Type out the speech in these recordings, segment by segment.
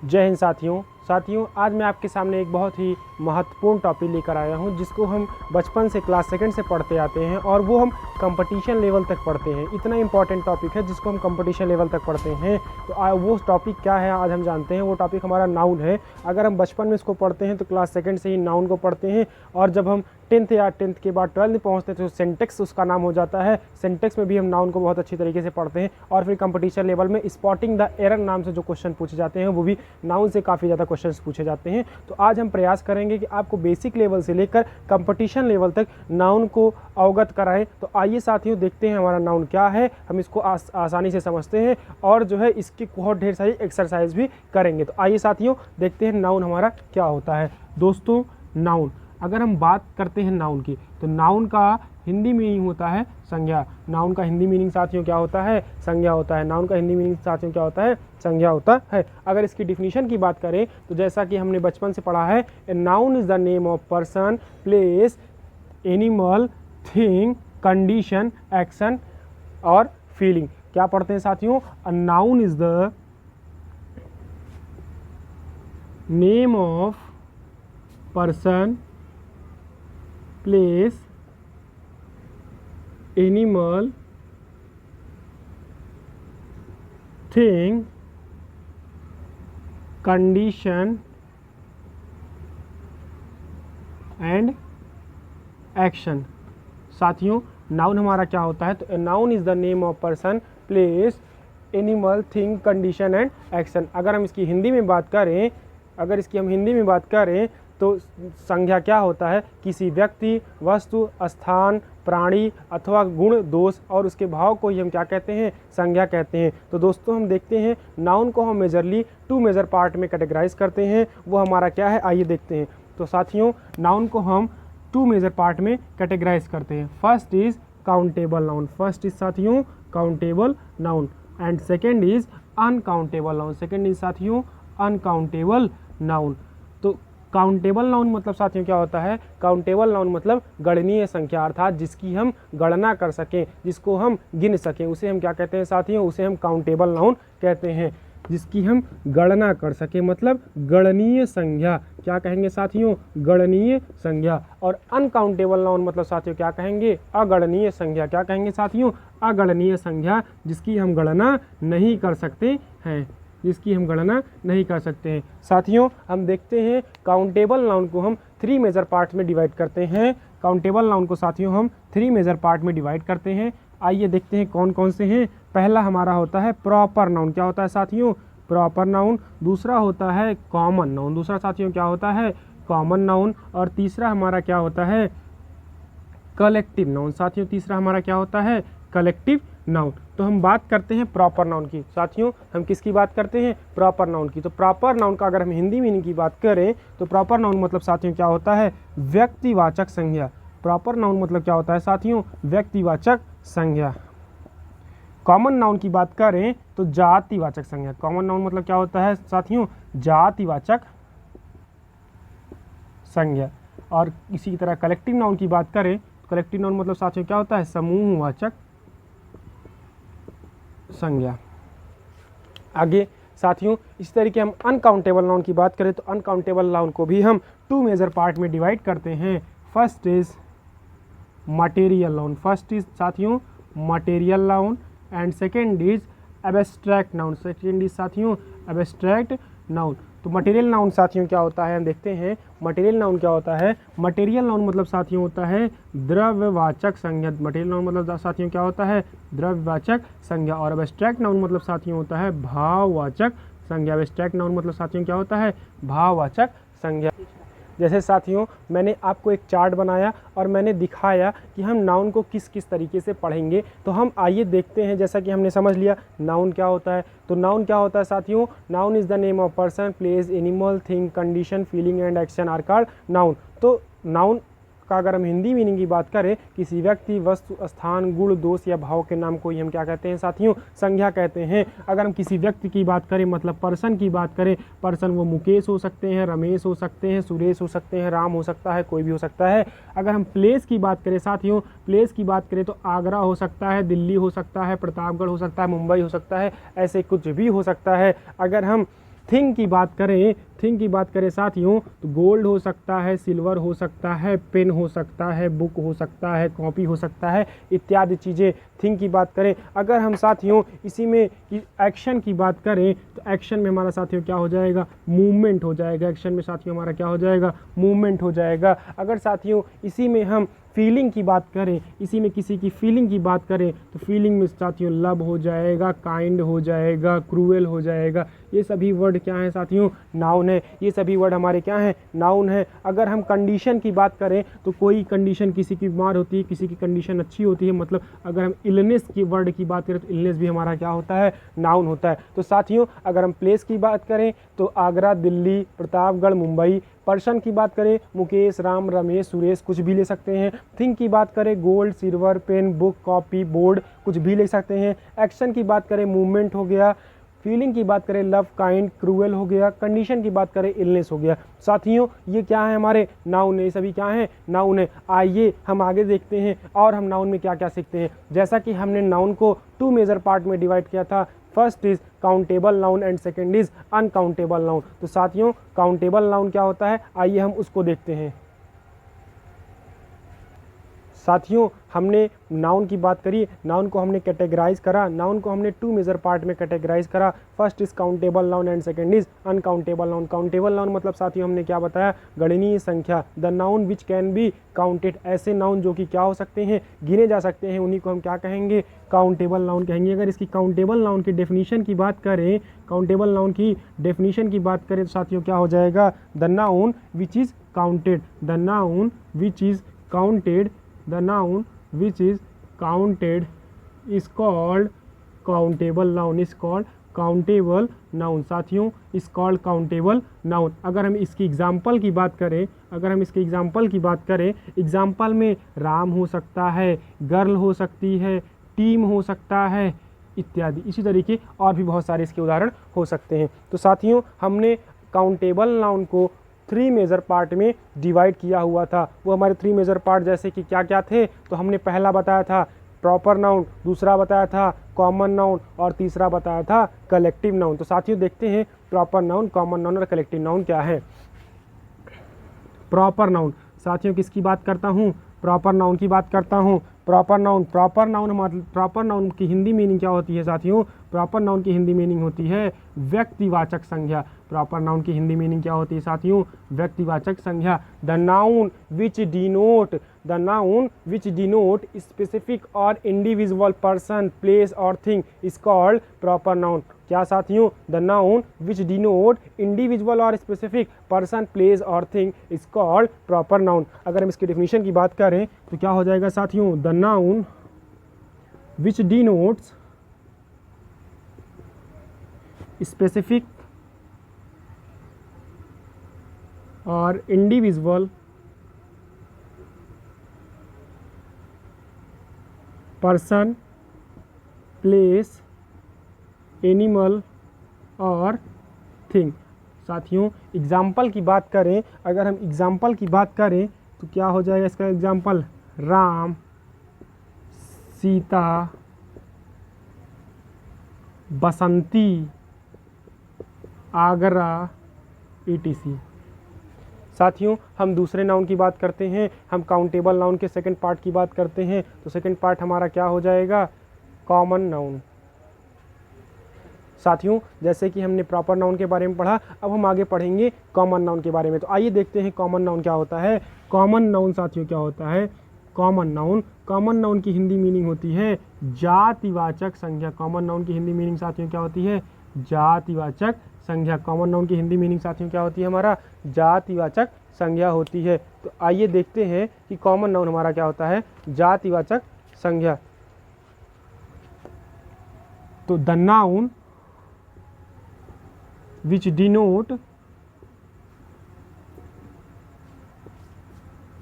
जय हिंद साथियों, आज मैं आपके सामने एक बहुत ही महत्वपूर्ण टॉपिक लेकर आया हूं जिसको हम बचपन से क्लास सेकंड से पढ़ते आते हैं और वो हम कंपटीशन लेवल तक पढ़ते हैं। इतना इंपॉर्टेंट टॉपिक है जिसको हम कंपटीशन लेवल तक पढ़ते हैं। तो वो टॉपिक क्या है आज हम जानते हैं। वो टॉपिक हमारा नाउन है। अगर हम बचपन में इसको पढ़ते हैं तो क्लास सेकंड से ही नाउन को पढ़ते हैं और जब हम 10th या 10th के बाद 12th में पहुँचते हैं तो सेंटेक्स उसका नाम हो जाता है। सेंटेक्स में भी हम नाउन को बहुत अच्छी तरीके से पढ़ते हैं और फिर कंपटीशन लेवल में स्पॉटिंग द एरर नाम से जो क्वेश्चन पूछे जाते हैं वो भी नाउन से काफ़ी ज़्यादा क्वेश्चंस पूछे जाते हैं। तो आज हम प्रयास करेंगे कि आपको बेसिक लेवल से लेकर कंपटीशन लेवल तक नाउन को अवगत कराएं। तो आइए साथियों देखते हैं हमारा नाउन क्या है, हम इसको आसानी से समझते हैं और जो है इसकी बहुत ढेर सारी एक्सरसाइज भी करेंगे। तो आइए साथियों देखते हैं नाउन हमारा क्या होता है। दोस्तों नाउन, अगर हम बात करते हैं नाउन की तो नाउन का हिंदी मीनिंग होता है संज्ञा। नाउन का हिंदी मीनिंग साथियों क्या होता है? संज्ञा होता है। नाउन का हिंदी मीनिंग साथियों क्या होता है? संज्ञा होता है। अगर इसकी डिफिनीशन की बात करें तो जैसा कि हमने बचपन से पढ़ा है, a noun is the name of person, place, animal, thing, condition, action और फीलिंग। क्या पढ़ते हैं साथियों? A noun is the name of person, place, animal, thing, condition and action. साथियों नाउन हमारा क्या होता है? तो noun is the name of person, place, animal, thing, condition and action. अगर हम इसकी हिंदी में बात करें, तो संज्ञा क्या होता है? किसी व्यक्ति, वस्तु, स्थान, प्राणी अथवा गुण, दोष और उसके भाव को ही हम क्या कहते हैं? संज्ञा कहते हैं। तो दोस्तों हम देखते हैं नाउन को हम मेजरली 2 मेजर पार्ट में कैटेगराइज करते हैं। वो हमारा क्या है आइए देखते हैं। तो साथियों नाउन को हम 2 मेजर पार्ट में कैटेगराइज करते हैं। First is countable noun, first is साथियों countable noun and second is uncountable noun, second is साथियों अनकाउंटेबल नाउन। तो काउंटेबल नाउन मतलब साथियों क्या होता है? काउंटेबल नाउन मतलब गणनीय संख्या, अर्थात जिसकी हम गणना कर सकें, जिसको हम गिन सकें, उसे हम क्या कहते हैं साथियों? उसे हम काउंटेबल नाउन कहते हैं। जिसकी हम गणना कर सकें मतलब गणनीय संख्या, क्या कहेंगे साथियों? गणनीय संख्या। और अनकाउंटेबल नाउन मतलब साथियों क्या कहेंगे? अगणनीय संख्या। क्या कहेंगे साथियों? अगणनीय संख्या, जिसकी हम गणना नहीं कर सकते हैं, जिसकी हम गणना नहीं कर सकते हैं। साथियों हम देखते हैं काउंटेबल नाउन को हम 3 मेजर पार्ट में डिवाइड करते हैं। काउंटेबल नाउन को साथियों हम 3 मेजर पार्ट में डिवाइड करते हैं। आइए देखते हैं कौन कौन से हैं। पहला हमारा होता है प्रॉपर नाउन। क्या होता है साथियों? Proper noun. दूसरा होता है कॉमन नाउन, दूसरा साथियों क्या होता है? Common noun. और तीसरा हमारा क्या होता है? Collective noun. साथियों तीसरा हमारा क्या होता है? Collective noun. तो हम बात करते हैं प्रॉपर नाउन की। साथियों हम किसकी बात करते हैं? प्रॉपर नाउन की। तो प्रॉपर नाउन का अगर हम हिंदी मीनिंग की बात करें तो प्रॉपर नाउन मतलब साथियों क्या होता है? व्यक्तिवाचक संज्ञा। प्रॉपर नाउन मतलब क्या होता है साथियों? व्यक्तिवाचक संज्ञा। कॉमन नाउन की बात करें तो जातिवाचक संज्ञा। कॉमन नाउन मतलब क्या होता है साथियों? जातिवाचक संज्ञा। और इसी तरह कलेक्टिव नाउन की बात करें तो कलेक्टिव नाउन मतलब साथियों क्या होता है? समूहवाचक संज्ञा। आगे साथियों इस तरीके हम अनकाउंटेबल नाउन की बात करें तो अनकाउंटेबल नाउन को भी हम 2 मेजर पार्ट में डिवाइड करते हैं। First is material noun, first is साथियों material noun and second is abstract noun, second is साथियों एब्स्ट्रैक्ट नाउन। तो मटेरियल नाउन साथियों क्या होता है हम देखते हैं। मटेरियल नाउन क्या होता है? मटेरियल नाउन मतलब साथियों होता है द्रव्यवाचक संज्ञा। मटेरियल नाउन मतलब साथियों क्या होता है? द्रव्यवाचक संज्ञा। और एब्स्ट्रैक्ट नाउन मतलब साथियों होता है भाववाचक संज्ञा। एब्स्ट्रैक्ट नाउन मतलब साथियों क्या होता है? भाववाचक संज्ञा। जैसे साथियों मैंने आपको एक चार्ट बनाया और मैंने दिखाया कि हम नाउन को किस किस तरीके से पढ़ेंगे। तो हम आइए देखते हैं। जैसा कि हमने समझ लिया नाउन क्या होता है। तो नाउन क्या होता है साथियों? Noun is the name of person, place, animal, thing, condition, feeling and action are called noun. तो नाउन का अगर हम हिंदी मीनिंग की बात करें, किसी व्यक्ति, वस्तु, स्थान, गुण, दोष या भाव के नाम को ही हम क्या कहते हैं साथियों? संज्ञा कहते हैं। अगर हम किसी व्यक्ति की बात करें मतलब पर्सन की बात करें, पर्सन वो मुकेश हो सकते हैं, रमेश हो सकते हैं, सुरेश हो सकते हैं, राम हो सकता है, कोई भी हो सकता है। अगर हम प्लेस की बात करें साथियों, प्लेस की बात करें तो आगरा हो सकता है, दिल्ली हो सकता है, प्रतापगढ़ हो सकता है, मुंबई हो सकता है, ऐसे कुछ भी हो सकता है। अगर हम थिंग की बात करें साथियों तो गोल्ड हो सकता है, सिल्वर हो सकता है, पेन हो सकता है, बुक हो सकता है, कॉपी हो सकता है, इत्यादि चीज़ें थिंग की बात करें। अगर हम साथियों इसी में एक्शन की बात करें तो एक्शन में हमारा साथियों क्या हो जाएगा, मूवमेंट हो जाएगा। एक्शन में साथियों हमारा क्या हो जाएगा, मूवमेंट हो जाएगा। अगर साथियों इसी में हम फीलिंग की बात करें, इसी में किसी की फीलिंग की बात करें तो फीलिंग में साथियों लव हो जाएगा, काइंड हो जाएगा, क्रूएल हो जाएगा। ये सभी वर्ड क्या हैं साथियों, नाउन है। ये सभी वर्ड हमारे क्या हैं, नाउन है। अगर हम कंडीशन की बात करें तो कोई कंडीशन किसी की बीमार होती है, किसी की कंडीशन अच्छी होती है, मतलब अगर हम इलनेस की वर्ड की बात करें तो इलनेस भी हमारा क्या होता है, नाउन होता है। तो साथियों अगर हम प्लेस की बात करें तो आगरा, दिल्ली, प्रतापगढ़, मुंबई। पर्सन की बात करें मुकेश, राम, रमेश, सुरेश, कुछ भी ले सकते हैं। थिंग की बात करें gold, silver, pen, book, copy, board, कुछ भी ले सकते हैं। एक्शन की बात करें मूवमेंट हो गया। फीलिंग की बात करें लव, काइंड, क्रूएल हो गया। कंडीशन की बात करें इलनेस हो गया। साथियों ये क्या है, हमारे नाउन है। ये सभी क्या है, नाउन है। आइए हम आगे देखते हैं और हम नाउन में क्या क्या सीखते हैं। जैसा कि हमने नाउन को 2 मेजर पार्ट में डिवाइड किया था। First is countable noun and second is uncountable noun. तो साथियों काउंटेबल नाउन क्या होता है, आइए हम उसको देखते हैं। साथियों हमने नाउन की बात करी, नाउन को हमने कैटेगराइज करा, नाउन को हमने 2 मेजर पार्ट में कैटेगराइज करा। First is countable noun and second is uncountable noun. Countable noun मतलब साथियों हमने क्या बताया, गणनीय संख्या। The noun which can be counted, ऐसे नाउन जो कि क्या हो सकते हैं, गिने जा सकते हैं, उन्हीं को हम क्या कहेंगे, काउंटेबल नाउन कहेंगे। अगर इसकी काउंटेबल नाउन की डेफिनेशन की बात करें, काउंटेबल नाउन की डेफिनेशन की बात करें तो साथियों क्या हो जाएगा, the noun which is counted, the noun which is counted, the noun which is counted is called countable noun, is called countable noun। साथियों is called countable noun। अगर हम इसकी एग्जाम्पल की बात करें, अगर हम इसके एग्जाम्पल की बात करें, एग्जाम्पल में राम हो सकता है, गर्ल हो सकती है, टीम हो सकता है, इत्यादि। इसी तरीके और भी बहुत सारे इसके उदाहरण हो सकते हैं। तो साथियों हमने काउंटेबल नाउन को 3 मेजर पार्ट में डिवाइड किया हुआ था। वो हमारे 3 मेजर पार्ट जैसे कि क्या क्या थे, तो हमने पहला बताया था प्रॉपर नाउन, दूसरा बताया था कॉमन नाउन और तीसरा बताया था कलेक्टिव नाउन। तो साथियों देखते हैं प्रॉपर नाउन, कॉमन नाउन और कलेक्टिव नाउन क्या है। प्रॉपर नाउन साथियों किसकी बात करता हूँ, प्रॉपर नाउन की बात करता हूँ। प्रॉपर नाउन, प्रॉपर नाउन की हिंदी मीनिंग क्या होती है साथियों, प्रॉपर नाउन की हिंदी मीनिंग होती है व्यक्तिवाचक संज्ञा। प्रॉपर नाउन की हिंदी मीनिंग क्या होती है साथियों, व्यक्तिवाचक संज्ञा। The noun which denote, the noun which denote specific और इंडिविजुअल पर्सन, प्लेस और thing is called proper noun. क्या साथियों, the noun which denote individual और स्पेसिफिक पर्सन, प्लेस और thing is called proper noun. अगर हम इसकी डेफिनेशन की बात करें तो क्या हो जाएगा साथियों, the noun which denotes specific और इंडिविजुअल पर्सन, प्लेस, एनिमल और थिंग। साथियों एग्जाम्पल की बात करें, अगर हम एग्जाम्पल की बात करें तो क्या हो जाएगा इसका एग्जाम्पल, राम, सीता, बसंती, आगरा, etc। साथियों हम दूसरे नाउन की बात करते हैं, हम काउंटेबल नाउन के सेकंड पार्ट की बात करते हैं। तो सेकंड पार्ट हमारा क्या हो जाएगा, कॉमन नाउन। साथियों जैसे कि हमने प्रॉपर नाउन के बारे में पढ़ा, अब हम आगे पढ़ेंगे कॉमन नाउन के बारे में। तो आइए देखते हैं कॉमन नाउन क्या होता है। कॉमन नाउन साथियों क्या होता है, कॉमन नाउन, कॉमन नाउन की हिंदी मीनिंग होती है जातिवाचक संज्ञा। कॉमन नाउन की हिंदी मीनिंग साथियों क्या होती है, जातिवाचक संज्ञा। कॉमन नाउन की हिंदी मीनिंग साथियों क्या होती है, हमारा जातिवाचक संज्ञा होती है। तो आइए देखते हैं कि कॉमन नाउन हमारा क्या होता है, जातिवाचक संज्ञा। तो the noun which denote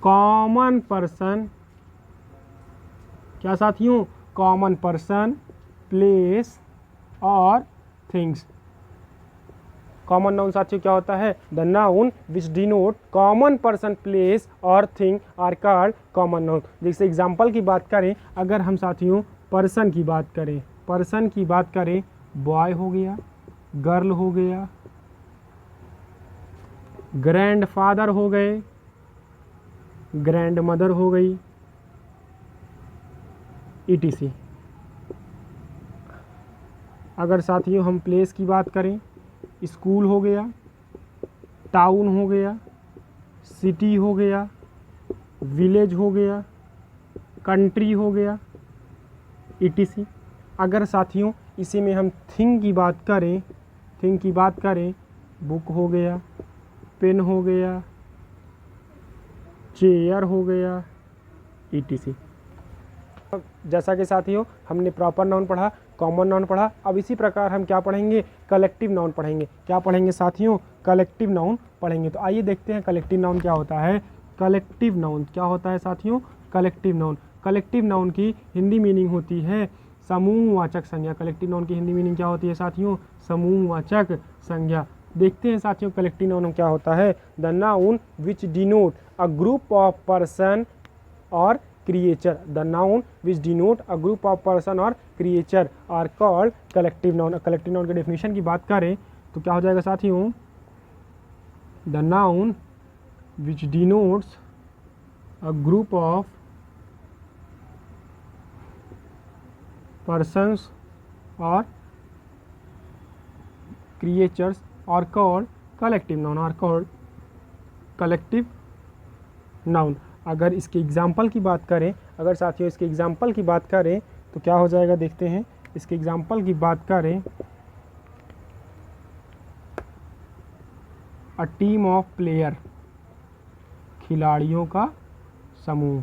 common person, क्या साथियों, कॉमन पर्सन, प्लेस और थिंग्स। कॉमन नाउन साथियों क्या होता है, the noun which denote common person, place और thing are called common noun. जैसे एग्जाम्पल की बात करें, अगर हम साथियों पर्सन की बात करें, पर्सन की बात करें, बॉय हो गया, गर्ल हो गया, ग्रैंडफादर हो गए, ग्रैंडमदर हो गई, ईटीसी। अगर साथियों हम प्लेस की बात करें, स्कूल हो गया, टाउन हो गया, सिटी हो गया, विलेज हो गया, कंट्री हो गया, ईटीसी। अगर साथियों इसी में हम थिंग की बात करें, बुक हो गया, पेन हो गया, चेयर हो गया, ईटीसी। जैसा कि साथियों हमने प्रॉपर नाउन पढ़ा, कॉमन नाउन पढ़ा, अब इसी प्रकार हम क्या पढ़ेंगे, कलेक्टिव नाउन पढ़ेंगे। क्या पढ़ेंगे साथियों, कलेक्टिव नाउन पढ़ेंगे। तो आइए देखते हैं कलेक्टिव नाउन क्या होता है। कलेक्टिव नाउन क्या होता है साथियों, कलेक्टिव नाउन। कलेक्टिव नाउन की हिंदी मीनिंग होती है समूहवाचक संज्ञा। कलेक्टिव नाउन की हिंदी मीनिंग क्या होती है साथियों, समूहवाचक संज्ञा। देखते हैं साथियों कलेक्टिव नाउन क्या होता है। The noun which denote a group of person और creature. The noun which denote a group of person or creature are called collective noun. collective noun के definition की बात करें तो क्या हो जाएगा साथियों, the noun which denotes a group of persons or creatures are called collective noun, are called collective noun. अगर इसके एग्जाम्पल की बात करें, अगर साथियों इसके एग्जाम्पल की बात करें तो क्या हो जाएगा, देखते हैं। इसके एग्जाम्पल की बात करें, अ टीम ऑफ प्लेयर, खिलाड़ियों का समूह।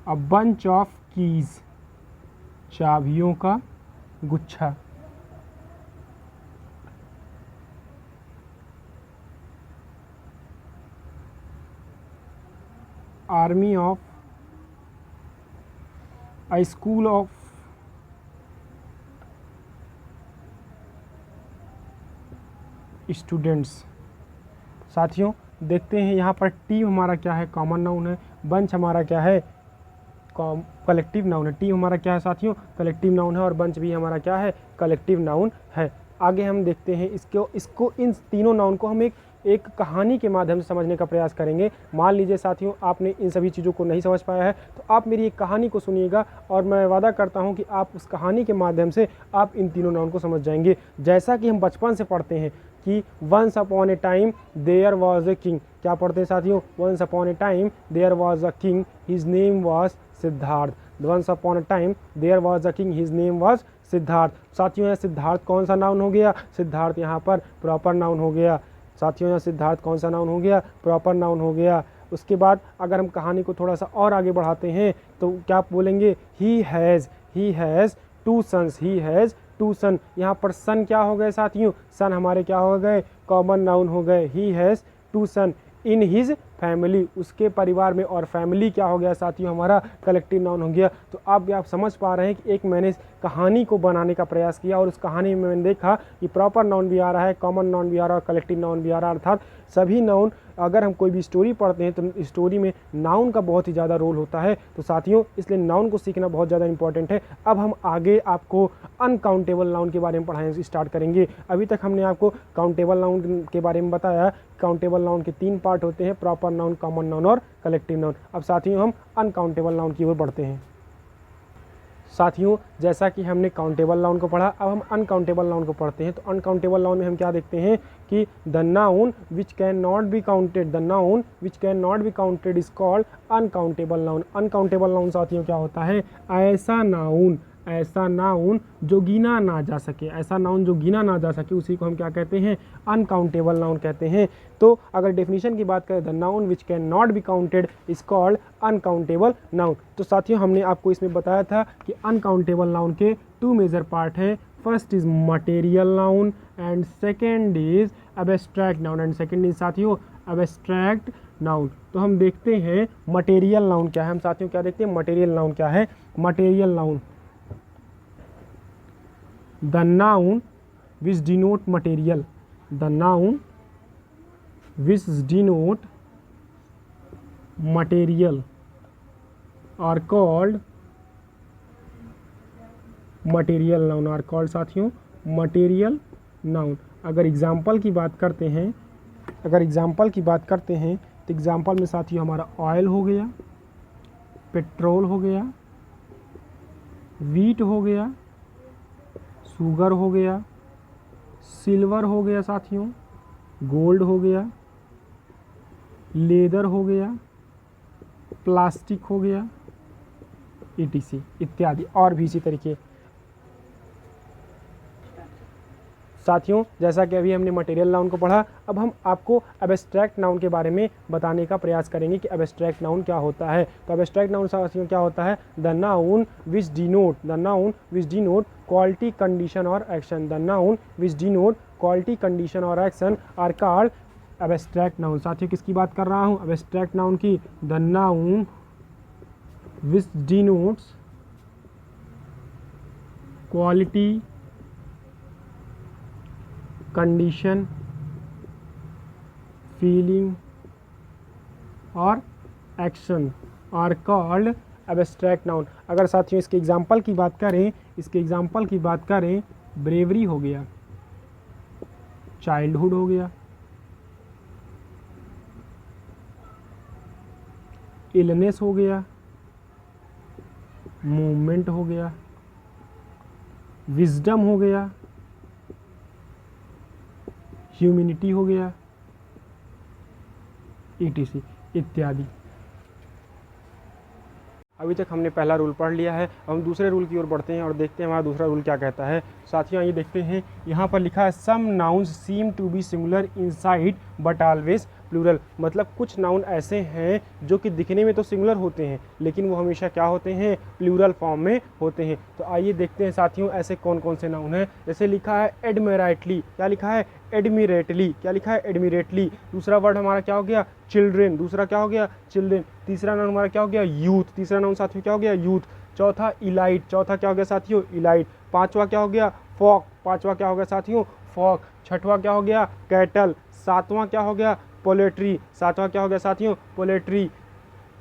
अ बंच ऑफ कीज, चाबियों का गुच्छा। Army of, a school of students. साथियों देखते हैं यहाँ पर टीम हमारा क्या है, कॉमन नाउन है। बंच हमारा क्या है, कलेक्टिव नाउन है। टीम हमारा क्या है साथियों, कलेक्टिव नाउन है, और बंच भी हमारा क्या है, कलेक्टिव नाउन है। आगे हम देखते हैं इसको इन तीनों नाउन को हम एक कहानी के माध्यम से समझने का प्रयास करेंगे। मान लीजिए साथियों आपने इन सभी चीज़ों को नहीं समझ पाया है तो आप मेरी एक कहानी को सुनिएगा और मैं वादा करता हूं कि आप उस कहानी के माध्यम से आप इन तीनों नाउन को समझ जाएंगे। जैसा कि हम बचपन से पढ़ते हैं कि once upon a time there was a king. क्या पढ़ते हैं साथियों, once upon a time there was a king, his name was Siddharth. Once upon a time there was a king, his name was Siddharth. साथियों यहाँ सिद्धार्थ कौन सा नाउन हो गया, सिद्धार्थ यहाँ पर प्रॉपर नाउन हो गया। साथियों यहाँ सिद्धार्थ कौन सा नाउन हो गया, प्रॉपर नाउन हो गया। उसके बाद अगर हम कहानी को थोड़ा सा और आगे बढ़ाते हैं तो क्या बोलेंगे, he has two sons, he has two son. यहाँ पर सन क्या हो गए साथियों, सन हमारे क्या हो गए, कॉमन नाउन हो गए। He has two son in his family, उसके परिवार में, और फैमिली क्या हो गया साथियों, हमारा कलेक्टिव नाउन हो गया। तो अब आप समझ पा रहे हैं कि एक मैंने कहानी को बनाने का प्रयास किया और उस कहानी में मैंने देखा कि प्रॉपर नाउन भी आ रहा है, कॉमन नाउन भी आ रहा है और कलेक्टिव नाउन भी आ रहा है। अर्थात सभी नाउन, अगर हम कोई भी स्टोरी पढ़ते हैं तो स्टोरी में नाउन का बहुत ही ज़्यादा रोल होता है। तो साथियों इसलिए नाउन को सीखना बहुत ज़्यादा इंपॉर्टेंट है। अब हम आगे आपको अनकाउंटेबल नाउन के बारे में पढ़ाना स्टार्ट करेंगे। अभी तक हमने आपको काउंटेबल नाउन के बारे में बताया। काउंटेबल नाउन के 3 पार्ट होते हैं, प्रॉपर नाउन, कॉमन नाउन और कलेक्टिव नाउन। अब साथियों हम अनकाउंटेबल नाउन की ओर बढ़ते हैं। साथियों जैसा कि हमने काउंटेबल नाउन को पढ़ा, अब हम अनकाउंटेबल नाउन को पढ़ते हैं। तो अनकाउंटेबल नाउन में हम क्या देखते हैं कि the noun which can not be counted, the noun which can not be counted is called uncountable noun. Uncountable noun साथियों क्या होता है, ऐसा नाउन जो गिना ना जा सके, ऐसा नाउन जो गिना ना जा सके उसी को हम क्या कहते हैं, अनकाउंटेबल नाउन कहते हैं। तो अगर डेफिनेशन की बात करें, the noun which can not be counted is called uncountable noun. तो साथियों हमने आपको इसमें बताया था कि अनकाउंटेबल नाउन के 2 मेजर पार्ट हैं। First is material noun and second is abstract noun, and second is साथियों एब्स्ट्रैक्ट नाउन। तो हम देखते हैं मटेरियल नाउन क्या है। हम साथियों क्या देखते हैं, मटेरियल नाउन क्या है। Material noun, the noun which denote material, the noun which denote material are called material noun, are called साथियों material noun। अगर एग्जाम्पल की बात करते हैं अगर एग्जाम्पल की बात करते हैं तो एग्जाम्पल में साथियों हमारा ऑयल हो गया, पेट्रोल हो गया, वीट हो गया, शुगर हो गया, सिल्वर हो गया साथियों, गोल्ड हो गया, लेदर हो गया, प्लास्टिक हो गया, etc इत्यादि और भी इसी तरीके। साथियों जैसा कि अभी हमने मटेरियल नाउन को पढ़ा, अब हम आपको एब्स्ट्रैक्ट नाउन के बारे में बताने का प्रयास करेंगे कि एब्स्ट्रैक्ट नाउन क्या होता है। तो एब्स्ट्रैक्ट नाउन साथियों क्या होता है? The noun which denote quality condition और action. The noun which denote quality condition और action are called abstract noun. साथियों किसकी बात कर रहा हूँ? एब्स्ट्रैक्ट नाउन की। The noun which denotes quality condition, feeling और action are called abstract noun. अगर साथियों इसके एग्जाम्पल की बात करें, ब्रेवरी हो गया, चाइल्डहुड हो गया, इलनेस हो गया, मूवमेंट हो गया, विजडम हो गया, ह्यूमिनिटी हो गया, etc इत्यादि। अभी तक हमने पहला रूल पढ़ लिया है, अब हम दूसरे रूल की ओर बढ़ते हैं और देखते हैं हमारा दूसरा रूल क्या कहता है। साथियों ये देखते हैं, यहाँ पर लिखा है some nouns seem to be singular inside but always plural. मतलब कुछ नाउन ऐसे हैं जो कि दिखने में तो सिंगुलर होते हैं लेकिन वो हमेशा क्या होते हैं? प्लूरल फॉर्म में होते हैं। तो आइए देखते हैं साथियों ऐसे कौन कौन से नाउन हैं। जैसे लिखा है एडमिरेटली, क्या लिखा है? एडमिरेटली, क्या लिखा है? एडमिरेटली। दूसरा वर्ड हमारा क्या हो गया? चिल्ड्रेन, दूसरा क्या हो गया? चिल्ड्रेन। तीसरा नाउन हमारा क्या हो गया? यूथ, तीसरा नाउन साथियों क्या हो गया? यूथ। चौथा इलाइट, चौथा क्या हो गया साथियों? इलाइट। पांचवा क्या हो गया? फॉक, पांचवा क्या हो गया साथियों? फॉक। छठवां क्या हो गया? कैटल। सातवां क्या हो गया? पोलेट्री, सातवां क्या हो गया साथियों? पोलेट्री।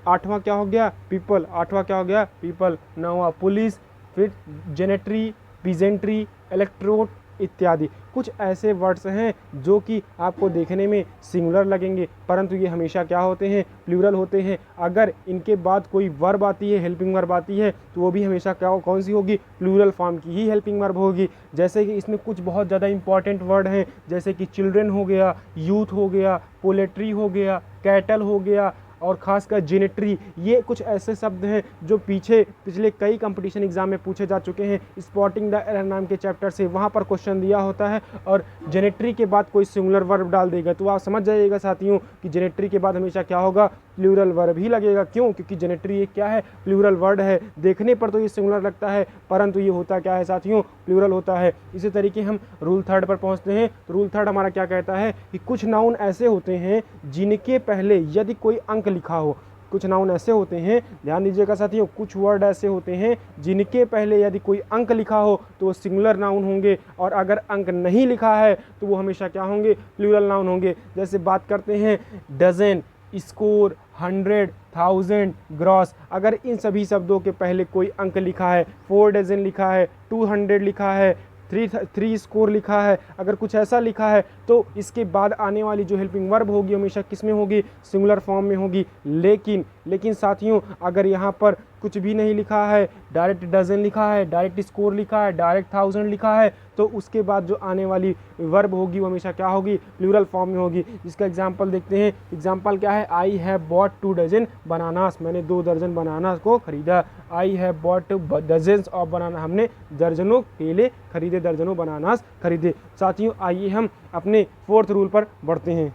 आठवां क्या हो गया? पीपल, आठवां क्या हो गया? पीपल। नौवां पुलिस, फिर जेनेट्री, पीजेंट्री, इलेक्ट्रोड इत्यादि। कुछ ऐसे वर्ड्स हैं जो कि आपको देखने में सिंगुलर लगेंगे परंतु ये हमेशा क्या होते हैं? प्लूरल होते हैं। अगर इनके बाद कोई वर्ब आती है, हेल्पिंग वर्ब आती है, तो वो भी हमेशा क्या कौन सी होगी? प्लूरल फॉर्म की ही हेल्पिंग वर्ब होगी। जैसे कि इसमें कुछ बहुत ज़्यादा इंपॉर्टेंट वर्ड हैं, जैसे कि चिल्ड्रन हो गया, यूथ हो गया, पोलेट्री हो गया, कैटल हो गया और खासकर जेनेट्री। ये कुछ ऐसे शब्द हैं जो पिछले कई कंपटीशन एग्जाम में पूछे जा चुके हैं। स्पॉटिंग द एरर नाम के चैप्टर से वहाँ पर क्वेश्चन दिया होता है और जेनेट्री के बाद कोई सिंगुलर वर्ब डाल देगा तो आप समझ जाइएगा साथियों कि जेनेट्री के बाद हमेशा क्या होगा? प्लूरल वर्ब ही लगेगा। क्यों? क्योंकि जेनेट्री ये क्या है? प्लूरल वर्ड है। देखने पर तो ये सिंगुलर लगता है परंतु ये होता क्या है साथियों? प्लूरल होता है। इसी तरीके हम रूल थर्ड पर पहुँचते हैं। तो रूल थर्ड हमारा क्या कहता है कि कुछ नाउन ऐसे होते हैं जिनके पहले यदि कोई अंक लिखा हो। कुछ नाउन ऐसे होते हैं, ध्यान दीजिएगा साथियों, कुछ वर्ड ऐसे होते हैं जिनके पहले यदि कोई अंक लिखा हो तो वो सिंगुलर नाउन होंगे और अगर अंक नहीं लिखा है तो वो हमेशा क्या होंगे? प्लूरल नाउन होंगे। जैसे बात करते हैं डजन, स्कोर, 100, 1000, ग्रॉस। अगर इन सभी शब्दों के पहले कोई अंक लिखा है, 4 डजन लिखा है, 200 लिखा है, 3 स्कोर लिखा है, अगर कुछ ऐसा लिखा है तो इसके बाद आने वाली जो हेल्पिंग वर्ब होगी हमेशा किस में होगी? सिंगुलर फॉर्म में होगी। लेकिन साथियों अगर यहाँ पर कुछ भी नहीं लिखा है, डायरेक्ट डजन लिखा है, डायरेक्ट स्कोर लिखा है, डायरेक्ट 1000 लिखा है, तो उसके बाद जो आने वाली वर्ब होगी वो हमेशा क्या होगी? प्लूरल फॉर्म में होगी। जिसका एग्जाम्पल देखते हैं। एग्जाम्पल क्या है? I have bought 2 dozen bananas, मैंने 2 दर्जन बनाना को खरीदा। I have bought dozens of banana, हमने दर्जनों केले खरीदे, दर्जनों बनानास खरीदे। साथियों आइए हम अपने फोर्थ रूल पर बढ़ते हैं।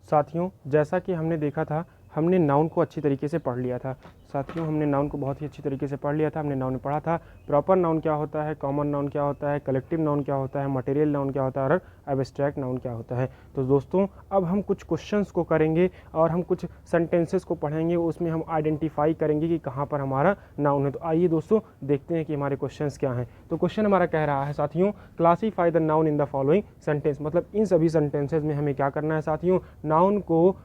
साथियों जैसा कि हमने देखा था, हमने नाउन को अच्छी तरीके से पढ़ लिया था। साथियों हमने नाउन को बहुत ही अच्छी तरीके से पढ़ लिया था। हमने नाउन में पढ़ा था प्रॉपर नाउन क्या होता है, कॉमन नाउन क्या होता है, कलेक्टिव नाउन क्या होता है, मटेरियल नाउन क्या होता है और एब्स्ट्रैक्ट नाउन क्या होता है। तो दोस्तों अब हम कुछ क्वेश्चंस को करेंगे और हम कुछ सेंटेंसेस को पढ़ेंगे, उसमें हम आइडेंटिफाई करेंगे कि कहाँ पर हमारा नाउन है। तो आइए दोस्तों देखते हैं कि हमारे क्वेश्चंस क्या हैं। तो क्वेश्चन हमारा कह रहा है साथियों, classify the noun in the following sentence. मतलब इन सभी सेंटेंसेज में हमें क्या करना है साथियों? नाउन को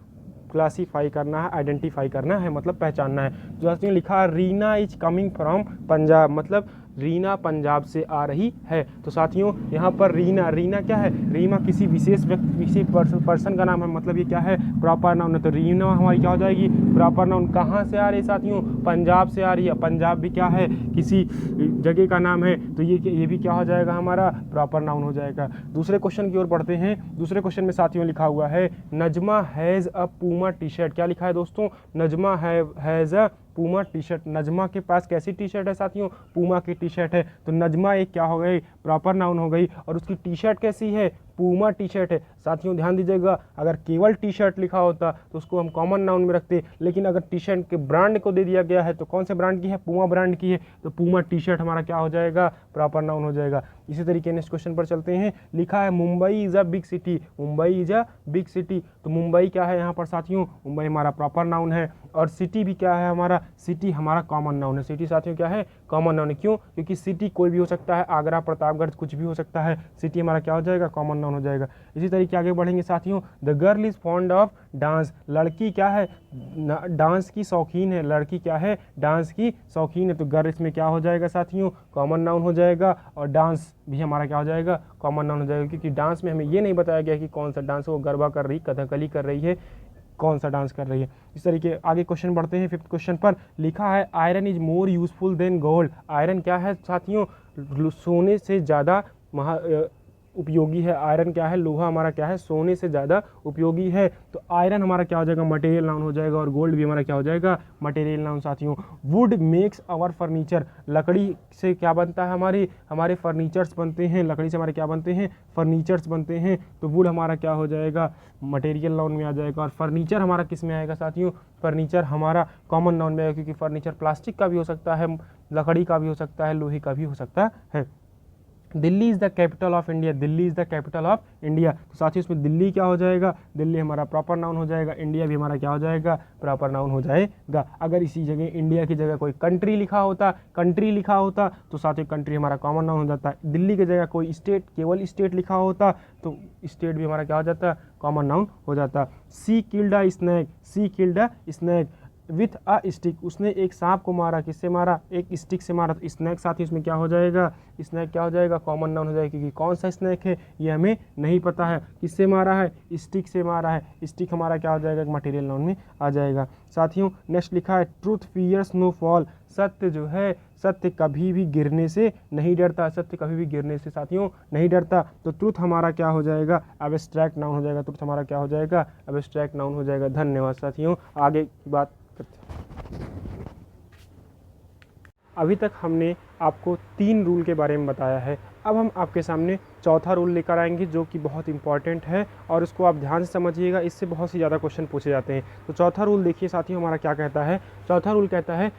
क्लासीफाई करना है, आइडेंटिफाई करना है, मतलब पहचानना है। जो साथियों लिखा है Reena is coming from Punjab, मतलब रीना पंजाब से आ रही है। तो साथियों यहाँ पर रीना, रीना क्या है, रीना किसी विशेष व्यक्ति, किसी पर्सन का नाम है, मतलब ये क्या है, प्रॉपर नाउन है। तो रीना हमारी क्या हो जाएगी, प्रॉपर नाउन। कहाँ से आ रही है साथियों, पंजाब से आ रही है। पंजाब भी क्या है, किसी जगह का नाम है, तो ये भी क्या हो जाएगा, हमारा प्रॉपर नाउन हो जाएगा। दूसरे क्वेश्चन की ओर बढ़ते हैं। दूसरे क्वेश्चन में साथियों लिखा हुआ है Najma has a Puma T shirt. क्या लिखा है दोस्तों, Najma has a Puma T shirt. Najma के पास कैसी टी शर्ट है साथियों, पूमा की टी शर्ट है। तो नजमा एक क्या हो गई, प्रॉपर नाउन हो गई, और उसकी टी शर्ट कैसी है, पूमा टी शर्ट है। साथियों ध्यान दीजिएगा, अगर केवल टी शर्ट लिखा होता तो उसको हम कॉमन नाउन में रखते, लेकिन अगर टी शर्ट के ब्रांड को दे दिया गया है तो कौन से ब्रांड की है, पूमा ब्रांड की है, तो पूमा टी शर्ट हमारा क्या हो जाएगा, प्रॉपर नाउन हो जाएगा। इसी तरीके नेक्स्ट क्वेश्चन पर चलते हैं। लिखा है Mumbai is a big city. Mumbai is a big city. तो मुंबई क्या है यहाँ पर साथियों, मुंबई हमारा प्रॉपर नाउन है, और सिटी भी क्या है हमारा, सिटी हमारा कॉमन नाउन है। सिटी साथियों क्या है, कॉमन नाउन है। क्यों, क्योंकि सिटी कोई भी हो सकता है, आगरा, प्रतापगढ़, कुछ भी हो सकता है। सिटी हमारा क्या हो जाएगा, कॉमन नाउन हो जाएगा। इसी तरीके आगे बढ़ेंगे साथियों। The girl is fond of dance. लड़की क्या है, डांस की शौकीन है। लड़की क्या है, डांस की शौकीन है। तो गर्ल इसमें क्या हो जाएगा साथियों, कॉमन नाउन हो जाएगा, और डांस भी हमारा क्या हो जाएगा, कॉमन नाउन हो जाएगा। क्योंकि डांस में हमें ये नहीं बताया गया कि कौन सा डांस, वो गरबा कर रही, कथकली कर रही है, कौन सा डांस कर रही है। इस तरीके आगे क्वेश्चन बढ़ते हैं। फिफ्थ क्वेश्चन पर लिखा है iron is more useful than gold. Iron क्या है साथियों, सोने से ज़्यादा उपयोगी है। आयरन क्या है, लोहा हमारा क्या है, सोने से ज़्यादा उपयोगी है। तो आयरन हमारा क्या हो जाएगा, मटेरियल नाउन हो जाएगा, और गोल्ड भी हमारा क्या हो जाएगा, मटेरियल नाउन साथियों। Wood makes our furniture. लकड़ी से क्या बनता है, हमारे फर्नीचर्स बनते हैं। लकड़ी से हमारे क्या बनते हैं, फर्नीचर्स बनते हैं। तो वुड हमारा क्या हो जाएगा, मटेरियल नाउन में आ जाएगा। और फर्नीचर हमारा किस में आएगा साथियों, फर्नीचर हमारा कॉमन नाउन में आएगा, क्योंकि फर्नीचर प्लास्टिक का भी हो सकता है, लकड़ी का भी हो सकता है, लोहे का भी हो सकता है। Delhi is the capital of India. Delhi is the capital of India. तो साथियों इसमें दिल्ली क्या हो जाएगा, दिल्ली हमारा प्रॉपर नाउन हो जाएगा। इंडिया भी हमारा क्या हो जाएगा, प्रॉपर नाउन हो जाएगा। अगर इसी जगह इंडिया की जगह कोई कंट्री लिखा होता तो साथियों कंट्री हमारा कॉमन नाउन हो जाता। दिल्ली की जगह कोई स्टेट, केवल स्टेट लिखा होता तो स्टेट भी हमारा क्या हो जाता, कॉमन नाउन हो जाता। She killed a snake. She killed a snake with a stick. उसने एक सांप को मारा, किससे मारा, एक स्टिक से मारा। तो स्नैक साथ ही इसमें क्या हो जाएगा, स्नैक क्या हो जाएगा, कॉमन नाउन हो जाएगा। क्योंकि कौन सा स्नैक है ये हमें नहीं पता है, किससे मारा है, स्टिक से मारा है। स्टिक हमारा क्या हो जाएगा, मटेरियल नाउन में आ जाएगा। साथियों नेक्स्ट लिखा है ट्रूथ फियर्स नो फॉल। सत्य जो है, सत्य कभी भी गिरने से नहीं डरता। सत्य कभी भी गिरने से साथियों नहीं डरता। तो ट्रूथ हमारा क्या हो जाएगा, एब्स्ट्रैक्ट नाउन हो जाएगा। ट्रूथ हमारा क्या हो जाएगा, एब्स्ट्रैक्ट नाउन हो जाएगा। धन्यवाद साथियों, आगे की बात। अभी तक हमने आपको 3 रूल के बारे में बताया है। अब हम आपके सामने चौथा रूल लेकर आएंगे, जो कि बहुत इंपॉर्टेंट है, और इसको आप ध्यान से समझिएगा, इससे बहुत से ज़्यादा क्वेश्चन पूछे जाते हैं। तो चौथा रूल देखिए साथियों, हमारा क्या कहता है। चौथा रूल कहता है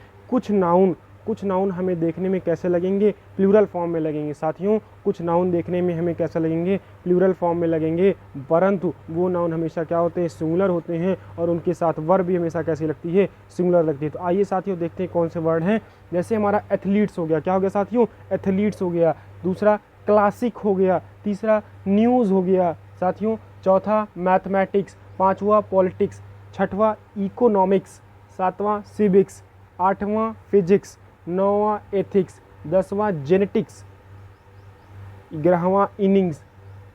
कुछ नाउन हमें देखने में कैसे लगेंगे, प्लूरल फॉर्म में लगेंगे। साथियों कुछ नाउन देखने में हमें कैसे लगेंगे, प्लूरल फॉर्म में लगेंगे, परंतु वो नाउन हमेशा क्या होते हैं, सिंगुलर होते हैं, और उनके साथ वर्ब भी हमेशा कैसी लगती है, सिंगुलर लगती है। तो आइए साथियों देखते हैं कौन से वर्ड हैं। जैसे हमारा एथलीट्स हो गया, क्या हो गया साथियों, एथलीट्स हो गया। दूसरा क्लासिक हो गया। तीसरा न्यूज़ हो गया साथियों। चौथा मैथमेटिक्स। पाँचवा पॉलिटिक्स। छठवां इकोनॉमिक्स। सातवां सिविक्स। आठवां फिजिक्स। नौवां एथिक्स। 10वां जेनेटिक्स। 11वां इनिंग्स।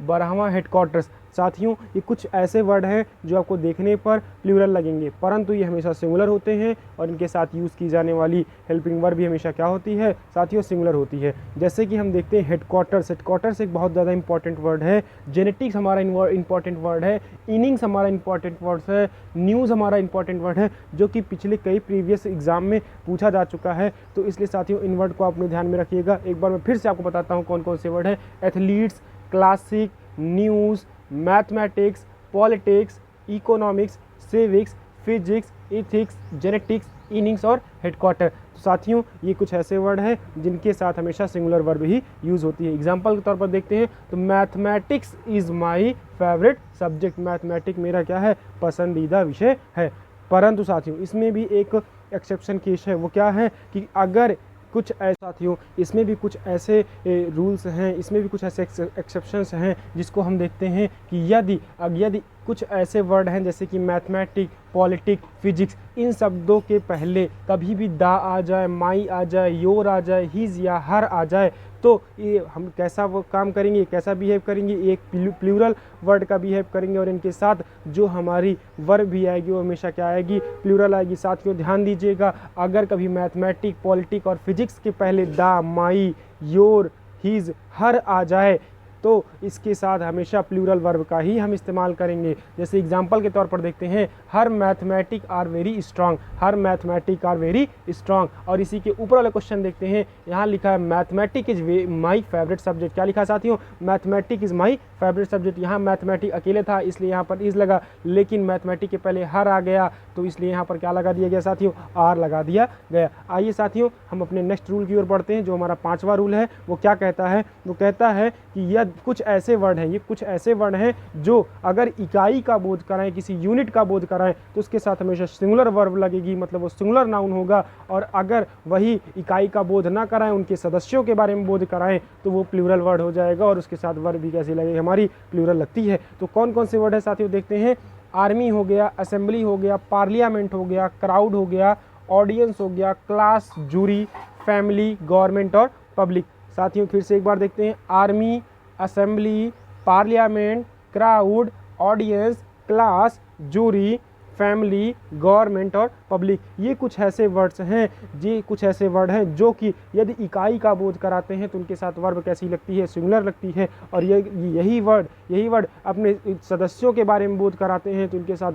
12वां हेडक्वार्टर्स। साथियों ये कुछ ऐसे वर्ड हैं जो आपको देखने पर प्लूरल लगेंगे, परंतु ये हमेशा सिंगुलर होते हैं, और इनके साथ यूज़ की जाने वाली हेल्पिंग वर्ब भी हमेशा क्या होती है साथियों, सिंगुलर होती है। जैसे कि हम देखते हैं हेडक्वार्टर्स। हेडक्वार्टर्स एक बहुत ज़्यादा इंपॉर्टेंट वर्ड है। जेनेटिक्स हमारा इंपॉर्टेंट वर्ड है। इनिंग्स हमारा इंपॉर्टेंट वर्ड है। न्यूज़ हमारा इंपॉर्टेंट वर्ड है, जो कि पिछले कई प्रीवियस एग्जाम में पूछा जा चुका है। तो इसलिए साथियों इन वर्ड को अपने ध्यान में रखिएगा। एक बार मैं फिर से आपको बताता हूँ कौन कौन से वर्ड है। Athletes, classic, news, mathematics, politics, economics, civics, physics, ethics, genetics, innings और हेडक्वार्टर। तो साथियों ये कुछ ऐसे वर्ड हैं जिनके साथ हमेशा सिंगुलर वर्ब ही यूज़ होती है। एग्जाम्पल के तौर पर देखते हैं तो mathematics is my favourite subject. Mathematics मेरा क्या है, पसंदीदा विषय है। परंतु साथियों इसमें भी एक एक्सेप्शन केस है। वो क्या है कि अगर कुछ ऐसे साथियों इसमें भी कुछ ऐसे रूल्स हैं, इसमें भी कुछ ऐसे एक्सेप्शंस हैं जिसको हम देखते हैं कि यदि कुछ ऐसे वर्ड हैं जैसे कि मैथमेटिक, पॉलिटिक, फिजिक्स, इन शब्दों के पहले कभी भी दा आ जाए, माई आ जाए, योर आ जाए, हिज या हर आ जाए तो ये हम कैसा वो काम करेंगे, कैसा बिहेव करेंगे, एक प्लूरल वर्ड का बिहेव करेंगे और इनके साथ जो हमारी वर्ब भी आएगी वो हमेशा क्या आएगी, प्लूरल आएगी। साथियों ध्यान दीजिएगा, अगर कभी मैथमेटिक, पॉलिटिक और फिजिक्स के पहले दा, माई, योर, हिज, हर आ जाए तो इसके साथ हमेशा प्लूरल वर्ब का ही हम इस्तेमाल करेंगे। जैसे एग्जांपल के तौर पर देखते हैं, her mathematic are very strong, her mathematic are very strong. और इसी के ऊपर वाला क्वेश्चन देखते हैं, यहाँ लिखा है mathematic is my favourite subject. क्या लिखा है साथियों, mathematic is my favourite subject. यहाँ मैथमेटिक अकेले था इसलिए यहाँ पर इज लगा, लेकिन मैथमेटिक के पहले हर आ गया तो इसलिए यहाँ पर क्या लगा दिया गया साथियों, आर लगा दिया गया। आइए साथियों हम अपने नेक्स्ट रूल की ओर बढ़ते हैं, जो हमारा 5वां रूल है। वो क्या कहता है, वो कहता है कि यह कुछ ऐसे वर्ड हैं, ये कुछ ऐसे वर्ड हैं जो अगर इकाई का बोध कराएं, किसी यूनिट का बोध कराएं तो उसके साथ हमेशा सिंगुलर वर्ब लगेगी, मतलब वो सिंगुलर नाउन होगा। और अगर वही इकाई का बोध ना कराएं, उनके सदस्यों के बारे में बोध कराएं तो वो प्लूरल वर्ड हो जाएगा और उसके साथ वर्ब भी कैसी लगेगी, हमारी प्लूरल लगती है। तो कौन कौन से वर्ड है साथियों देखते हैं, आर्मी हो गया, असेंबली हो गया, पार्लियामेंट हो गया, क्राउड हो गया, ऑडियंस हो गया, क्लास, जूरी, फैमिली, गवर्नमेंट और पब्लिक। साथियों फिर से एक बार देखते हैं, army, assembly, parliament, crowd, audience, class, jury, family, government और पब्लिक। ये कुछ ऐसे वर्ड्स हैं, ये कुछ ऐसे वर्ड हैं जो कि यदि इकाई का बोध कराते हैं तो उनके साथ वर्ब कैसी लगती है, सिंगुलर लगती है। और यही वर्ड अपने सदस्यों के बारे में बोध कराते हैं तो उनके साथ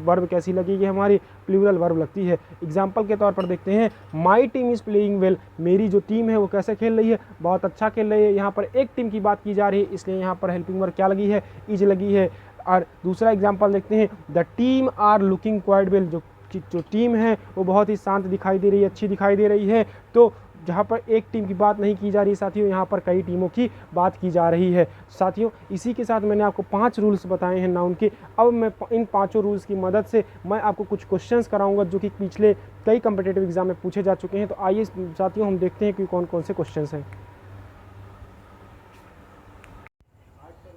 वर्ब कैसी लगेगी, हमारी प्लूरल वर्ब लगती है। एग्जाम्पल के तौर पर देखते हैं, my team is playing well, मेरी जो टीम है वो कैसे खेल रही है, बहुत अच्छा खेल रही है। यहाँ पर एक टीम की बात की जा रही है इसलिए यहाँ पर हेल्पिंग वर्ब क्या लगी है, इज लगी है। और दूसरा एग्जाम्पल देखते हैं, the team are looking quite well, जो टीम है वो बहुत ही शांत दिखाई दे रही है, अच्छी दिखाई दे रही है। तो जहाँ पर एक टीम की बात नहीं की जा रही साथियों, यहाँ पर कई टीमों की बात की जा रही है। साथियों इसी के साथ मैंने आपको 5 रूल्स बताए हैं नाउन के। अब मैं इन 5 रूल्स की मदद से मैं आपको कुछ क्वेश्चंस कराऊंगा जो कि पिछले कई कम्पिटिटिव एग्जाम में पूछे जा चुके हैं। तो आइए साथियों हम देखते हैं कि कौन कौन से क्वेश्चंस हैं।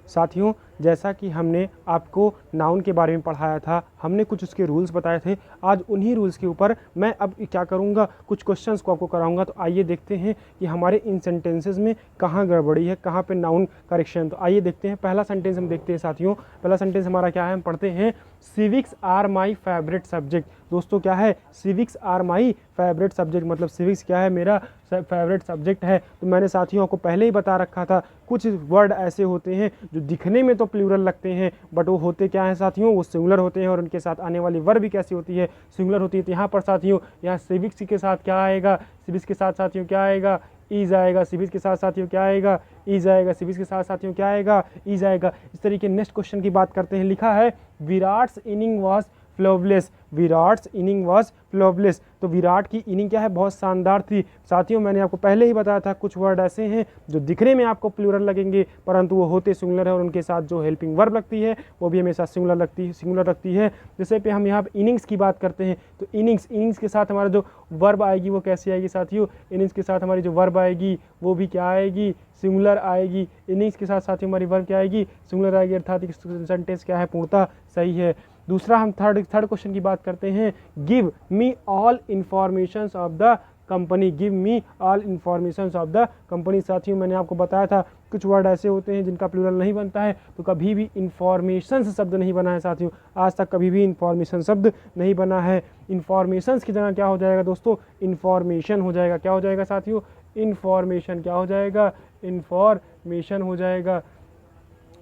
साथियों जैसा कि हमने आपको नाउन के बारे में पढ़ाया था, हमने कुछ उसके रूल्स बताए थे, आज उन्हीं रूल्स के ऊपर मैं अब क्या करूँगा, कुछ क्वेश्चंस को आपको कराऊंगा। तो आइए देखते हैं कि हमारे इन सेंटेंसेस में कहाँ गड़बड़ी है, कहाँ पे नाउन करेक्शन। तो आइए देखते हैं, पहला सेंटेंस हम देखते हैं साथियों। पहला सेंटेंस हमारा क्या है, हम पढ़ते हैं, civics are my favourite subject. दोस्तों क्या है, civics are my favourite subject, मतलब सिविक्स क्या है, मेरा फेवरेट सब्जेक्ट है। तो मैंने साथियों को पहले ही बता रखा था, कुछ वर्ड ऐसे होते हैं जो दिखने में तो प्लूरल लगते हैं बट वो होते क्या हैं साथियों, वो सिंगुलर होते हैं और उनके साथ आने वाली वर्ब भी कैसी होती है, सिंगुलर होती है। तो यहाँ पर साथियों, यहाँ सिविक्स के साथ क्या आएगा, सिविक्स के साथ साथियों क्या आएगा, ईज आएगा। सिविक्स के साथ साथियों क्या आएगा, ईज आएगा। सिविक्स के साथ साथियों क्या आएगा, ईज आएगा। इस तरीके नेक्स्ट क्वेश्चन की बात करते हैं। लिखा है, Virat's inning was flawless, Virat's inning was flawless. तो विराट की इनिंग क्या है, बहुत शानदार थी। साथियों मैंने आपको पहले ही बताया था, कुछ वर्ड ऐसे हैं जो दिखने में आपको प्लूरल लगेंगे परंतु वो होते सिंगुलर है और उनके साथ जो हेल्पिंग वर्ब लगती है वो भी हमेशा सिंगुलर लगती है। जैसे पे हम यहाँ पर इनिंग्स की बात करते हैं तो इनिंग्स के साथ हमारा जो वर्ब आएगी वो कैसी आएगी साथियों, इनिंग्स के साथ हमारी जो वर्ब आएगी वो भी क्या आएगी, सिंगुलर आएगी। इनिंग्स के साथ साथियों हमारी वर्ब क्या आएगी, सिंगुलर आएगी, अर्थात सेंटेंस क्या है, पूर्णतः सही है। दूसरा हम थर्ड क्वेश्चन की बात करते हैं, give me all information of the company, give me all information of the company. साथियों मैंने आपको बताया था, कुछ वर्ड ऐसे होते हैं जिनका प्लूरल नहीं बनता है, तो कभी भी इंफॉर्मेशन शब्द नहीं बना है साथियों, आज तक कभी भी इंफॉर्मेशन शब्द नहीं बना है। इंफॉर्मेशन की जगह क्या हो जाएगा दोस्तों, इंफॉर्मेशन हो जाएगा। क्या हो जाएगा साथियों, इंफॉर्मेशन। क्या हो जाएगा, इंफॉर्मेशन हो जाएगा।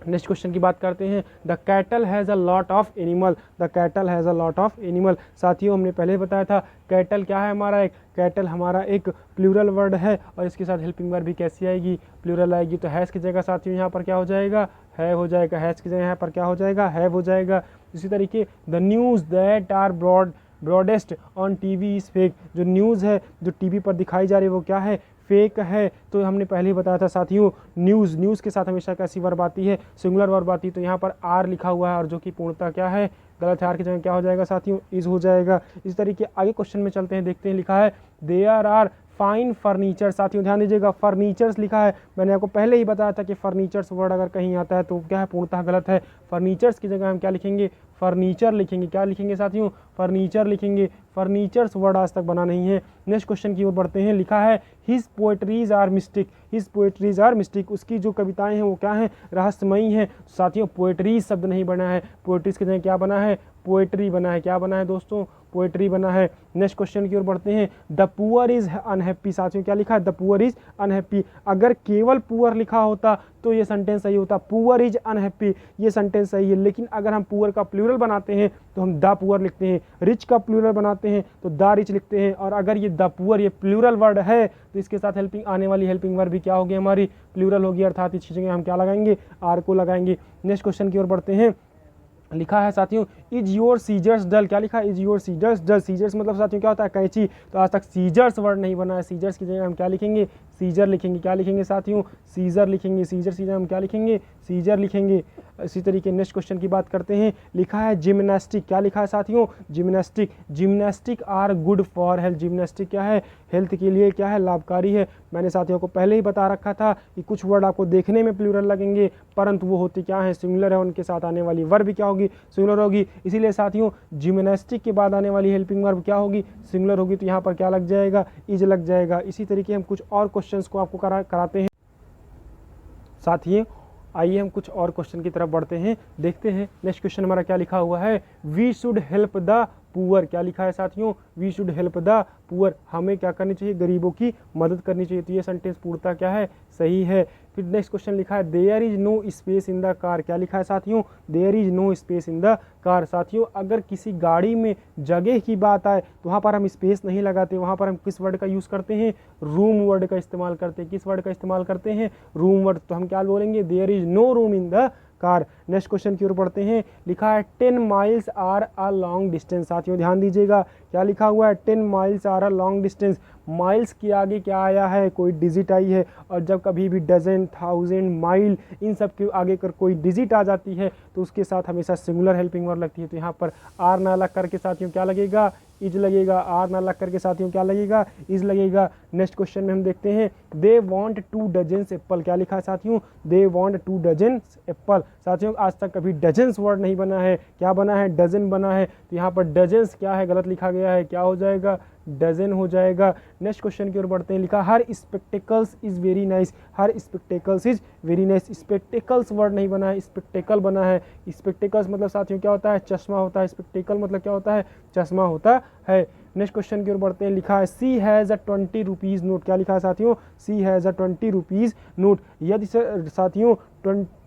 नेक्स्ट क्वेश्चन की बात करते हैं, the cattle has a lot of animal, the cattle has a lot of animal. साथियों हमने पहले बताया था, कैटल क्या है हमारा, एक कैटल हमारा एक प्लूरल वर्ड है और इसके साथ हेल्पिंग वर्ब भी कैसी आएगी, प्लूरल आएगी। तो हैज़ की जगह साथियों यहाँ पर क्या हो जाएगा, है हो जाएगा। हैज़ की जगह यहाँ पर क्या हो जाएगा, हैव हो जाएगा। इसी तरीके the news that are broadcast on TV is fake, जो न्यूज़ है जो टीवी पर दिखाई जा रही है वो क्या है, फेक है। तो हमने पहले ही बताया था साथियों, न्यूज़ के साथ हमेशा कैसी वर्ब आती है, सिंगुलर वर्ब आती है। तो यहाँ पर आर लिखा हुआ है और जो कि पूर्णतः क्या है, गलत है। आर की जगह क्या हो जाएगा साथियों, इज हो जाएगा। इस तरीके आगे क्वेश्चन में चलते हैं, देखते हैं। लिखा है, देयर आर फाइन फर्नीचर। साथियों ध्यान दीजिएगा, फर्नीचर्स लिखा है, मैंने आपको पहले ही बताया था कि फर्नीचर्स वर्ड अगर कहीं आता है तो क्या है, पूर्णतः गलत है। फर्नीचर्स की जगह हम क्या लिखेंगे, फर्नीचर लिखेंगे। क्या लिखेंगे साथियों, फर्नीचर लिखेंगे। फर्नीचर्स वर्ड आज तक बना नहीं है। नेक्स्ट क्वेश्चन की ओर बढ़ते हैं। लिखा है his poetries are mystic. His poetries are mystic, उसकी जो कविताएं हैं वो क्या हैं, रहस्यमयी हैं। साथियों पोएट्रीज शब्द नहीं बना है, पोएट्रीज की जगह क्या बना है, पोएट्री बना है। क्या बना है दोस्तों, पोएट्री बना है। नेक्स्ट क्वेश्चन की ओर बढ़ते हैं। The poor is unhappy. साथियों क्या लिखा है, द पुअर इज अनहैप्पी। अगर केवल पुअर लिखा होता तो ये सेंटेंस सही होता, पुअर इज अनहैप्पी, ये सेंटेंस सही है। लेकिन अगर हम पुअर का प्लूरल बनाते हैं तो हम द पुअर लिखते हैं, रिच का प्लूरल बनाते हैं तो द रिच लिखते हैं। और अगर ये द पुअर ये प्लूरल वर्ड है तो इसके साथ हेल्पिंग आने वाली हेल्पिंग वर्ब भी क्या होगी, हमारी प्लूरल होगी, अर्थात इसकी जगह हम क्या लगाएंगे, आर को लगाएंगे। नेक्स्ट क्वेश्चन की ओर बढ़ते हैं। लिखा है साथियों इज योर सीजर्स डल। क्या लिखा है, is your scissors dull. Scissors मतलब साथियों क्या होता है, कैंची। तो आज तक सीजर्स वर्ड नहीं बना है, सीजर्स की जगह हम क्या लिखेंगे, सीजर लिखेंगे। क्या लिखेंगे साथियों, सीजर लिखेंगे। सीजर की जगह हम क्या लिखेंगे, सीजर लिखेंगे। इसी तरीके नेक्स्ट क्वेश्चन की बात करते हैं। लिखा है जिम्नास्टिक। क्या लिखा है साथियों, gymnastic. Gymnastic are good for health. Gymnastic क्या है, हेल्थ के लिए क्या है, लाभकारी है। मैंने साथियों को पहले ही बता रखा था कि कुछ वर्ड आपको देखने में प्लूरल लगेंगे परंतु वो होते क्या है, सिंगुलर है। उनके साथ आने वाली वर्ब भी क्या होगी, सिंगुलर होगी। इसीलिए साथियों जिम्नास्टिक के बाद आने वाली हेल्पिंग वर्ब क्या होगी, सिंगुलर होगी। तो यहाँ पर क्या लग जाएगा, इज लग जाएगा। इसी तरीके हम कुछ और क्वेश्चंस को आपको कराते हैं। साथियों आइए हम कुछ और क्वेश्चन की तरफ बढ़ते हैं, देखते हैं नेक्स्ट क्वेश्चन हमारा क्या लिखा हुआ है। We should help the poor. क्या लिखा है साथियों, we should help the poor. हमें क्या करनी चाहिए, गरीबों की मदद करनी चाहिए। तो ये सेंटेंस पूर्णतः क्या है, सही है। फिर नेक्स्ट क्वेश्चन लिखा है there is no space in the car. क्या लिखा है साथियों, there is no space in the car. साथियों अगर किसी गाड़ी में जगह की बात आए तो वहाँ पर हम स्पेस नहीं लगाते, वहाँ पर हम किस वर्ड का यूज़ करते हैं, रूम वर्ड का इस्तेमाल करते हैं। किस वर्ड का इस्तेमाल करते हैं, रूम वर्ड। तो हम क्या बोलेंगे, there is no room in the car. Next question की ओर बढ़ते हैं। लिखा है 10 miles are a long distance. साथियों ध्यान दीजिएगा, क्या लिखा हुआ है, 10 miles are a long distance. Miles के आगे क्या आया है, कोई डिजिट आई है। और जब कभी भी डजन, थाउजेंड, माइल इन सब के आगे कर कोई डिजिट आ जाती है तो उसके साथ हमेशा सिंगुलर हेल्पिंग वर्ब लगती है। तो यहाँ पर आर ना लग करके साथियों क्या लगेगा, इज लगेगा। आर ना लग करके साथियों क्या लगेगा, इज लगेगा। नेक्स्ट क्वेश्चन में हम देखते हैं दे वांट 2 डजन्स एप्पल। क्या लिखा है साथियों, दे वांट 2 डजन्स एप्पल। साथियों आज तक कभी डजन्स वर्ड नहीं बना है, क्या बना है, डजन बना है। तो यहाँ पर डजन्स क्या है, गलत लिखा गया है, क्या हो जाएगा, डजन हो जाएगा। नेक्स्ट क्वेश्चन की ओर बढ़ते हैं। लिखा her spectacles is very nice. Her spectacles is very nice. Spectacles word नहीं बना है, स्पेक्टिकल बना है। स्पेक्टिकल्स मतलब साथियों क्या होता है, चश्मा होता है। स्पेक्टिकल मतलब क्या होता है, चश्मा होता है। नेक्स्ट क्वेश्चन की ओर बढ़ते हैं। लिखा है सी हैज़ अ 20 रुपीज़ नोट। क्या लिखा है साथियों, सी हैज़ अ 20 रुपीज़ नोट। यदि साथियों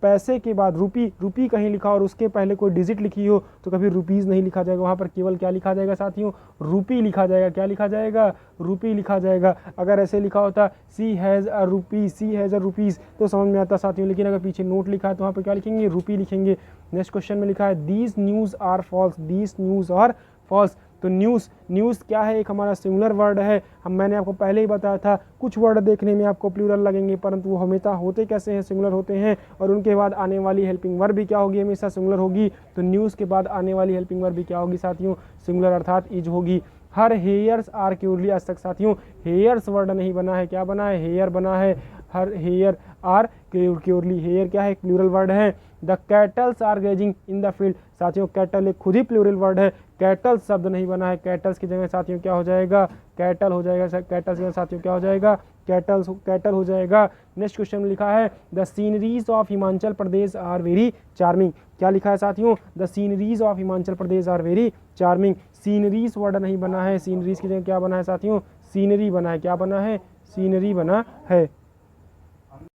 पैसे के बाद रुपी कहीं लिखा और उसके पहले कोई डिजिट लिखी हो तो कभी रुपीज़ नहीं लिखा जाएगा, वहाँ पर केवल क्या लिखा जाएगा साथियों, रुपी लिखा जाएगा। क्या लिखा जाएगा, रुपी लिखा जाएगा। अगर ऐसे लिखा होता she has a rupee, she has a rupees तो समझ में आता साथियों, लेकिन अगर पीछे नोट लिखा है तो वहाँ पर क्या लिखेंगे, रुपी लिखेंगे। नेक्स्ट क्वेश्चन में लिखा है these news are false. These news are false. तो न्यूज़ क्या है, एक हमारा सिंगुलर वर्ड है। मैंने आपको पहले ही बताया था कुछ वर्ड देखने में आपको प्लूरल लगेंगे परंतु वो हमेशा होते कैसे हैं, सिंगुलर होते हैं। और उनके बाद आने वाली हेल्पिंग वर्ब भी क्या होगी, हमेशा सिंगुलर होगी। तो न्यूज़ के बाद आने वाली हेल्पिंग वर्ब भी क्या होगी साथियों, सिंगुलर अर्थात इज होगी। हर हेयर्स आर क्योरली। आज तक साथियों हेयर्स वर्ड नहीं बना है, क्या बना है, हेयर बना है। Her hair are curly. Hair क्या है, एक प्लूरल वर्ड है। The cattles are grazing in the field. साथियों कैटल एक खुद ही प्लूरल वर्ड है, कैटल शब्द नहीं बना है। कैटल्स की जगह साथियों क्या हो जाएगा, कैटल हो जाएगा। कैटल्स की जगह साथियों क्या हो जाएगा, कैटल हो जाएगा। नेक्स्ट क्वेश्चन में लिखा है the sceneries of Himachal Pradesh are very charming. क्या लिखा है साथियों, the sceneries of Himachal Pradesh are very charming. Sceneries word नहीं बना है, सीनरीज की जगह क्या बना है साथियों, सीनरी बना है। क्या बना है, सीनरी बना है।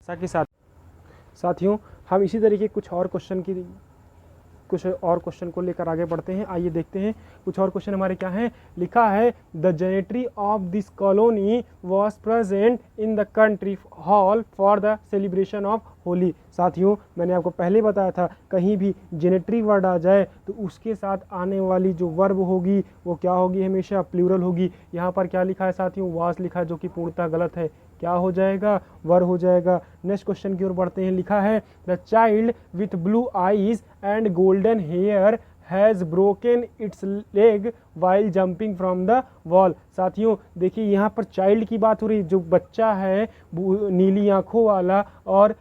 साथ ही साथियों हम इसी तरीके कुछ और क्वेश्चन को लेकर आगे बढ़ते हैं। आइए देखते हैं कुछ और क्वेश्चन हमारे क्या हैं। लिखा है the gentry of this colony was present in the country hall for the celebration of Holi. साथियों मैंने आपको पहले बताया था कहीं भी जेनेटरी वर्ड आ जाए तो उसके साथ आने वाली जो वर्ब होगी वो क्या होगी, हमेशा प्लूरल होगी। यहाँ पर क्या लिखा है साथियों, वाज लिखा है जो कि पूर्णतः गलत है। क्या हो जाएगा, वर हो जाएगा। नेक्स्ट क्वेश्चन की ओर बढ़ते हैं। लिखा है the child with blue eyes and golden hair has broken its leg while jumping from the wall. साथियों देखिए यहाँ पर चाइल्ड की बात हो रही है, जो बच्चा है नीली आंखों वाला और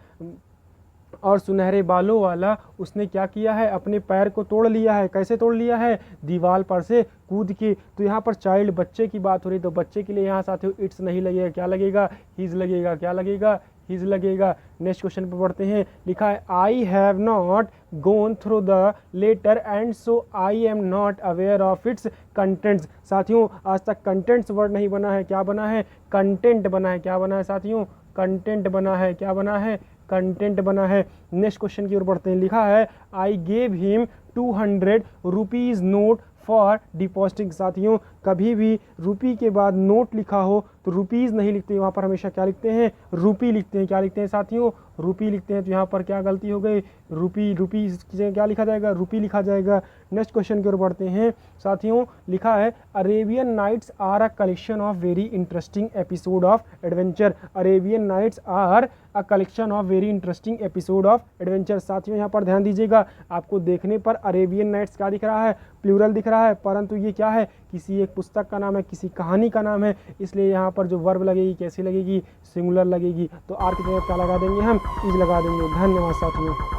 सुनहरे बालों वाला, उसने क्या किया है, अपने पैर को तोड़ लिया है। कैसे तोड़ लिया है, दीवार पर से कूद के। तो यहाँ पर चाइल्ड बच्चे की बात हो रही है, तो बच्चे के लिए यहाँ साथियों इट्स नहीं लगेगा, क्या लगेगा, हिज लगेगा। क्या लगेगा, हिज लगेगा। नेक्स्ट क्वेश्चन पर पढ़ते हैं। लिखा है I have not gone through the letter and so I am not aware of its contents. साथियों आज तक कंटेंट्स वर्ड नहीं बना है, क्या बना है, कंटेंट बना है। क्या बना है साथियों, कंटेंट बना है। क्या बना है, कंटेंट बना है। नेक्स्ट क्वेश्चन की ओर बढ़ते हैं। लिखा है I gave him 200 rupees note for depositing. साथियों कभी भी रुपी के बाद नोट लिखा हो तो रुपीज़ नहीं लिखते, वहाँ पर हमेशा क्या लिखते हैं, रुपी लिखते हैं। क्या लिखते हैं साथियों, रुपी लिखते हैं। तो यहाँ पर क्या गलती हो गई, रुपी की जगह क्या लिखा जाएगा, रुपी लिखा जाएगा। नेक्स्ट क्वेश्चन की ओर बढ़ते हैं। साथियों लिखा है Arabian Nights are a collection of very interesting episode of adventure. Arabian Nights are a collection of very interesting episode of adventure. साथियों यहाँ पर ध्यान दीजिएगा, आपको देखने पर अरेबियन नाइट्स क्या दिख रहा है, प्लूरल दिख रहा है, परंतु ये क्या है, किसी एक पुस्तक का नाम है, किसी कहानी का नाम है, इसलिए यहाँ पर जो वर्ब लगेगी कैसी लगेगी, सिंगुलर लगेगी। तो आर की जगह क्या लगा देंगे हम, इज लगा देंगे। धन्यवाद साथियों।